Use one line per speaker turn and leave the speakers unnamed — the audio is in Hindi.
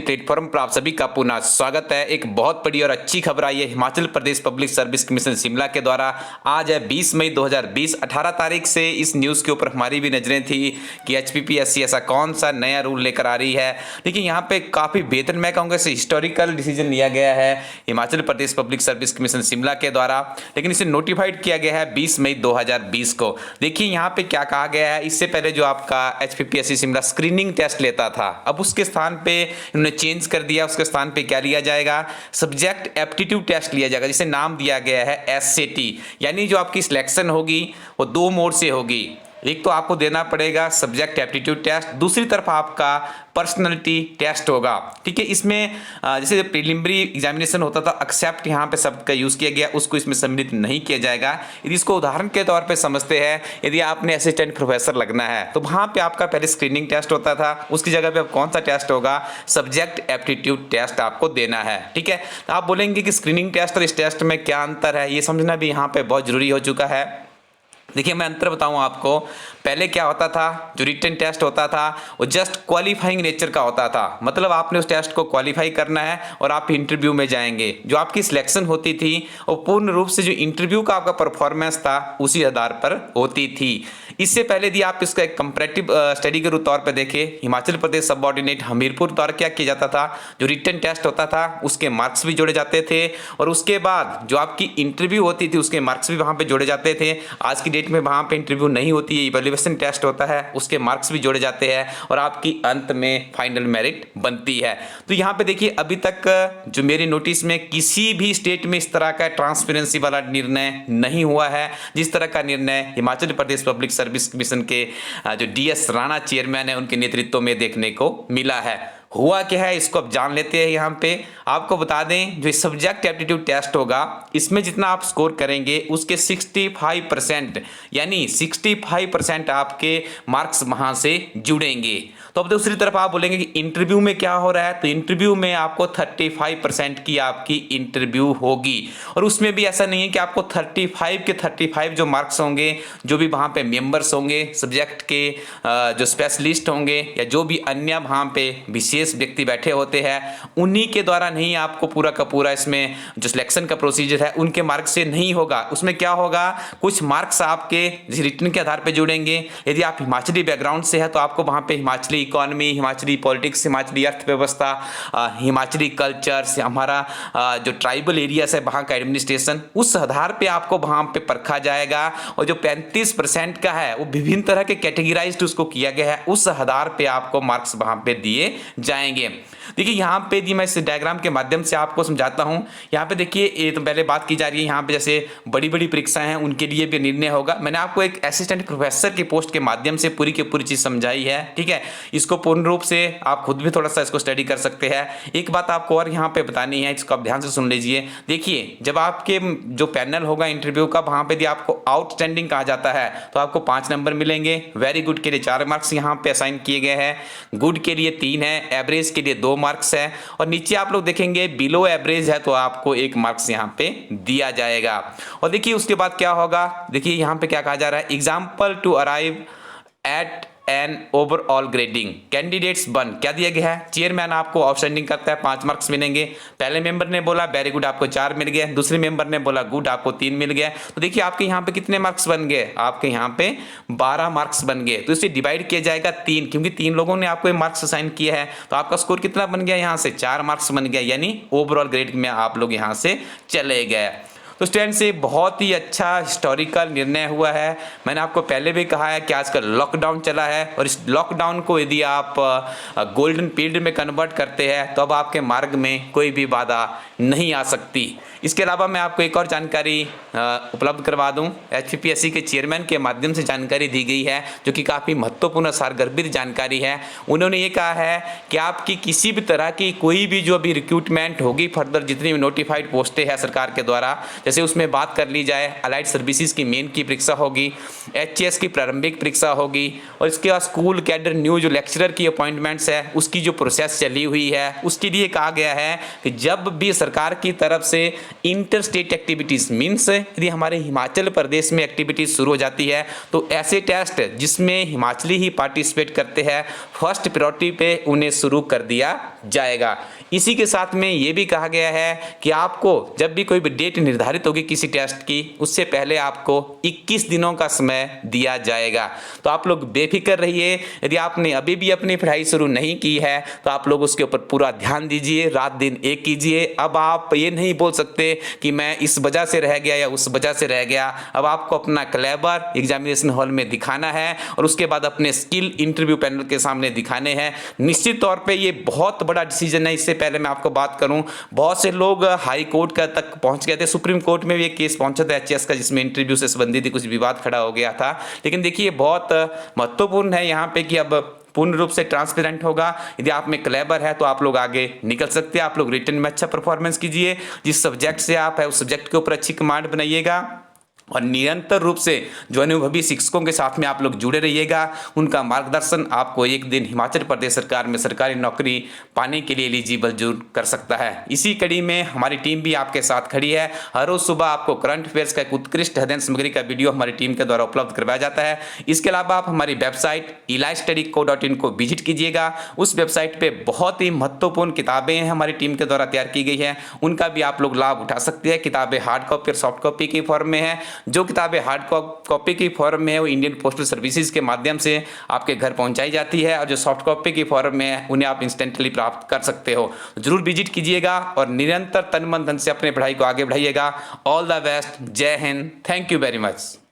प्लेटफॉर्म पर आप सभी का पुनः स्वागत है। एक बहुत बड़ी और अच्छी खबर आई है Himachal Pradesh public service commission Shimla के द्वारा। आज है 20 मई 2020, 18 तारीख से इस न्यूज़ के ऊपर हमारी भी नजरें थी कि एचपीपीएससी ऐसा कौन सा नया रूल लेकर आ रही है। लेकिन यहाँ पे काफ़ी बेहतर, मैं कहूँगा हिस्टोरिकल डिसीजन लिया गया है Himachal Pradesh public service commission Shimla के द्वारा। लेकिन इसे नोटिफाइड किया गया है 20 मई 2020 को। देखिए यहाँ पे क्या कहा गया है। इससे पहले जो आपका एचपीपीएससी शिमला स्क्रीनिंग टेस्ट लेता था, अब उसके स्थान पे इन्होंने चेंज कर दिया। उसके स्थान पे क्या लिया जाएगा, सब्जेक्ट एप्टीट्यूड टेस्ट लिया जाएगा, जिसे नाम दिया गया है एसएटी। यानी जो आपकी सिलेक्शन होगी वो दो मोड से होगी। एक तो आपको देना पड़ेगा सब्जेक्ट एप्टीट्यूड टेस्ट, दूसरी तरफ आपका पर्सनैलिटी टेस्ट होगा। ठीक है, इसमें जैसे प्रीलिमिनरी एग्जामिनेशन होता था, एक्सेप्ट यहाँ पे शब्द का यूज़ किया गया, उसको इसमें सम्मिलित नहीं किया जाएगा। यदि इसको उदाहरण के तौर पे समझते हैं, यदि आपने असिस्टेंट प्रोफेसर लगना है तो वहाँ पे आपका पहले स्क्रीनिंग टेस्ट होता था, उसकी जगह पे अब कौन सा टेस्ट होगा, सब्जेक्ट एप्टीट्यूड टेस्ट आपको देना है। ठीक है, तो आप बोलेंगे कि स्क्रीनिंग टेस्ट और इस टेस्ट में क्या अंतर है, ये समझना भी यहाँ पे बहुत जरूरी हो चुका है। देखिए मैं अंतर बताऊं आपको। पहले क्या होता था, जो रिटन टेस्ट होता था वो जस्ट क्वालिफाइंग नेचर का होता था, मतलब आपने उस टेस्ट को क्वालिफाई करना है और आप इंटरव्यू में जाएंगे। जो आपकी सिलेक्शन होती थी वो पूर्ण रूप से जो इंटरव्यू का आपका परफॉर्मेंस था उसी आधार पर होती थी। इससे पहले यदि आप इसका एक कंपैरेटिव स्टडी के तौर पर देखें, हिमाचल प्रदेश सबऑर्डिनेट हमीरपुर द्वारा क्या किया जाता था, जो रिटन टेस्ट होता था उसके मार्क्स भी जोड़े जाते थे और उसके बाद जो आपकी इंटरव्यू होती थी उसके मार्क्स भी वहाँ पे जोड़े जाते थे। आज की डेट में वहाँ पे इंटरव्यू नहीं होती है, इवैल्यूएशन टेस्ट होता है, उसके मार्क्स भी जोड़े जाते हैं और आपकी अंत में फाइनल मेरिट बनती है। तो यहाँ पे देखिए अभी तक जो मेरे नोटिस में किसी भी स्टेट में इस तरह का ट्रांसपेरेंसी वाला निर्णय नहीं हुआ है, जिस तरह का निर्णय Himachal Pradesh public service commission के जो डीएस राणा चेयरमैन है उनके नेतृत्व में देखने को मिला है। हुआ क्या है इसको अब जान लेते हैं। यहाँ पे आपको बता दें, जो सब्जेक्ट एप्टीट्यूड टेस्ट होगा इसमें जितना आप स्कोर करेंगे उसके 65% यानी 65% आपके मार्क्स वहां से जुड़ेंगे। तो अब दूसरी तरफ आप बोलेंगे कि इंटरव्यू में क्या हो रहा है, तो इंटरव्यू में आपको 35% की आपकी इंटरव्यू होगी और उसमें भी ऐसा नहीं है कि आपको 35 के 35 जो मार्क्स होंगे, जो भी वहाँ पे मेंबर्स होंगे सब्जेक्ट के, जो स्पेशलिस्ट होंगे या जो भी अन्य वहाँ पे विशेष व्यक्ति बैठे होते हैं, उन्हीं के द्वारा नहीं आपको पूरा का पूरा इसमें जो सिलेक्शन का प्रोसीजर है उनके मार्क्स से नहीं होगा। उसमें क्या होगा, कुछ मार्क्स आपके रिटन के आधार पर जुड़ेंगे। यदि आप हिमाचली बैकग्राउंड से है तो आपको वहाँ पे हिमाचली इकोनॉमी, हिमाचली पॉलिटिक्स, हिमाचली अर्थव्यवस्था, हिमाचली कल्चर से हमारा जो ट्राइबल एरिया है वहाँ का एडमिनिस्ट्रेशन, उस आधार पे आपको वहाँ पे परखा जाएगा। और जो 35% का है वो विभिन्न तरह के कैटेगराइज्ड उसको किया गया है, उस आधार पे आपको मार्क्स वहाँ पे दिए जाएंगे। देखिए यहाँ पे मैं इस डायग्राम के माध्यम से आपको समझाता हूँ। यहाँ पे देखिए ये तो पहले बात की जा रही है, यहाँ पे जैसे बड़ी बड़ी परीक्षाएं हैं उनके लिए भी निर्णय होगा। मैंने आपको एक असिस्टेंट प्रोफेसर की पोस्ट के माध्यम से पूरी की पूरी चीज समझाई है। ठीक है, इसको पूर्ण रूप से आप खुद भी थोड़ा सा इसको स्टडी कर सकते हैं। एक बात आपको और यहाँ पे बतानी है, इसको आप ध्यान से सुन लीजिए। देखिए जब आपके जो पैनल होगा इंटरव्यू का, वहाँ पे यदि आपको आउटस्टैंडिंग कहा जाता है तो आपको 5 नंबर मिलेंगे। वेरी गुड के लिए 4 मार्क्स यहाँ पे असाइन किए गए हैं, गुड के लिए 3 है, एवरेज के लिए 2 मार्क्स है और नीचे आप लोग देखेंगे बिलो एवरेज है तो आपको 1 मार्क्स यहाँ पे दिया जाएगा। और देखिए उसके बाद क्या होगा, देखिए यहाँ पे क्या कहा जा रहा है, example to arrive at an overall grading candidates 1 क्या दिया गया है, चेयरमैन आपको आउटस्टैंडिंग करता है 5 मार्क्स मिलेंगे। पहले मेंबर ने बोला वेरी गुड आपको 4 मिल गए, दूसरे मेंबर ने बोला गुड आपको 3 मिल गए। तो देखिए आपके यहाँ पे कितने मार्क्स बन गए, आपके यहाँ पे 12 मार्क्स बन गए। तो इसे डिवाइड किया जाएगा 3, क्योंकि 3 लोगों ने आपको मार्क्स असाइन किया है तो आपका स्कोर कितना बन गया, यहाँ से 4 मार्क्स बन गया, यानी ओवरऑल ग्रेड में आप लोग यहाँ से चले गए। तो स्टूडेंट से बहुत ही अच्छा हिस्टोरिकल निर्णय हुआ है। मैंने आपको पहले भी कहा है कि आजकल लॉकडाउन चला है और इस लॉकडाउन को यदि आप गोल्डन पीरियड में कन्वर्ट करते हैं तो अब आपके मार्ग में कोई भी बाधा नहीं आ सकती। इसके अलावा मैं आपको एक और जानकारी उपलब्ध करवा दूं, एचपीपीएससी के चेयरमैन के माध्यम से जानकारी दी गई है जो कि काफ़ी महत्वपूर्ण सारगर्भित जानकारी है। उन्होंने ये कहा है कि आपकी किसी भी तरह की कोई भी जो अभी रिक्रूटमेंट होगी फर्दर, जितनी भी नोटिफाइड पोस्टें हैं सरकार के द्वारा, जैसे उसमें बात कर ली जाए, अलाइड सर्विसेज की मेन की परीक्षा होगी, एचएएस की प्रारंभिक परीक्षा होगी, और इसके बाद स्कूल कैडर न्यू जो लेक्चरर की अपॉइंटमेंट्स है उसकी जो प्रोसेस चली हुई है उसके लिए कहा गया है कि जब भी सरकार की तरफ से इंटर स्टेट एक्टिविटीज़ मीन्स यदि हमारे हिमाचल प्रदेश में एक्टिविटीज़ शुरू हो जाती है तो ऐसे टेस्ट जिसमें हिमाचली ही पार्टिसिपेट करते हैं फर्स्ट प्रायोरिटी पे उन्हें शुरू कर दिया जाएगा। इसी के साथ में ये भी कहा गया है कि आपको जब भी कोई भी डेट निर्धारित होगी किसी टेस्ट की उससे पहले आपको 21 दिनों का समय दिया जाएगा। तो आप लोग बेफिक्र रहिए, यदि आपने अभी भी अपनी पढ़ाई शुरू नहीं की है तो आप लोग उसके ऊपर पूरा ध्यान दीजिए, रात दिन एक कीजिए। अब आप ये नहीं बोल सकते कि मैं इस वजह से रह गया या उस वजह से रह गया। अब आपको अपना क्लेवर एग्जामिनेशन हॉल में दिखाना है और उसके बाद अपने स्किल इंटरव्यू पैनल के सामने दिखाने हैं। निश्चित तौर पे ये बहुत बड़ा डिसीजन है। इससे पहले मैं आपको बात करूं, बहुत से लोग हाई कोर्ट का तक पहुंच गए थे, सुप्रीम कोर्ट में भी एक केस पहुंचा था एचएएस का जिसमें इंटरव्यू से संबंधित कुछ विवाद खड़ा हो गया था। लेकिन देखिए बहुत महत्वपूर्ण है यहाँ पे कि अब पूर्ण रूप से ट्रांसपेरेंट होगा। यदि आप में क्लेवर है तो आप लोग आगे निकल सकते हैं। आप लोग रिटन में अच्छा परफॉर्मेंस कीजिए, जिस सब्जेक्ट से आप है उस सब्जेक्ट के ऊपर अच्छी कमांड बनाइएगा और निरंतर रूप से जो अनुभवी शिक्षकों के साथ में आप लोग जुड़े रहिएगा। उनका मार्गदर्शन आपको एक दिन हिमाचल प्रदेश सरकार में सरकारी नौकरी पाने के लिए एलिजिबल जरूर कर सकता है। इसी कड़ी में हमारी टीम भी आपके साथ खड़ी है। हर रोज सुबह आपको करंट अफेयर्स का एक उत्कृष्ट अध्ययन सामग्री का वीडियो हमारी टीम के द्वारा उपलब्ध करवाया जाता है। इसके अलावा आप हमारी वेबसाइट elistudyco.in को विजिट कीजिएगा। उस वेबसाइट पर बहुत ही महत्वपूर्ण किताबें हैं हमारी टीम के द्वारा तैयार की गई है, उनका भी आप लोग लाभ उठा सकते हैं। किताबें हार्ड कॉपी और सॉफ्ट कॉपी की फॉर्म में है। जो किताबें हार्ड कॉपी की फॉर्म में है वो इंडियन पोस्टल सर्विसेज के माध्यम से आपके घर पहुंचाई जाती है, और जो सॉफ्ट कॉपी की फॉर्म में है उन्हें आप इंस्टेंटली प्राप्त कर सकते हो। जरूर विजिट कीजिएगा और निरंतर तन मन धन से अपने पढ़ाई को आगे बढ़ाइएगा। All the best. जय Hind. Thank you very much.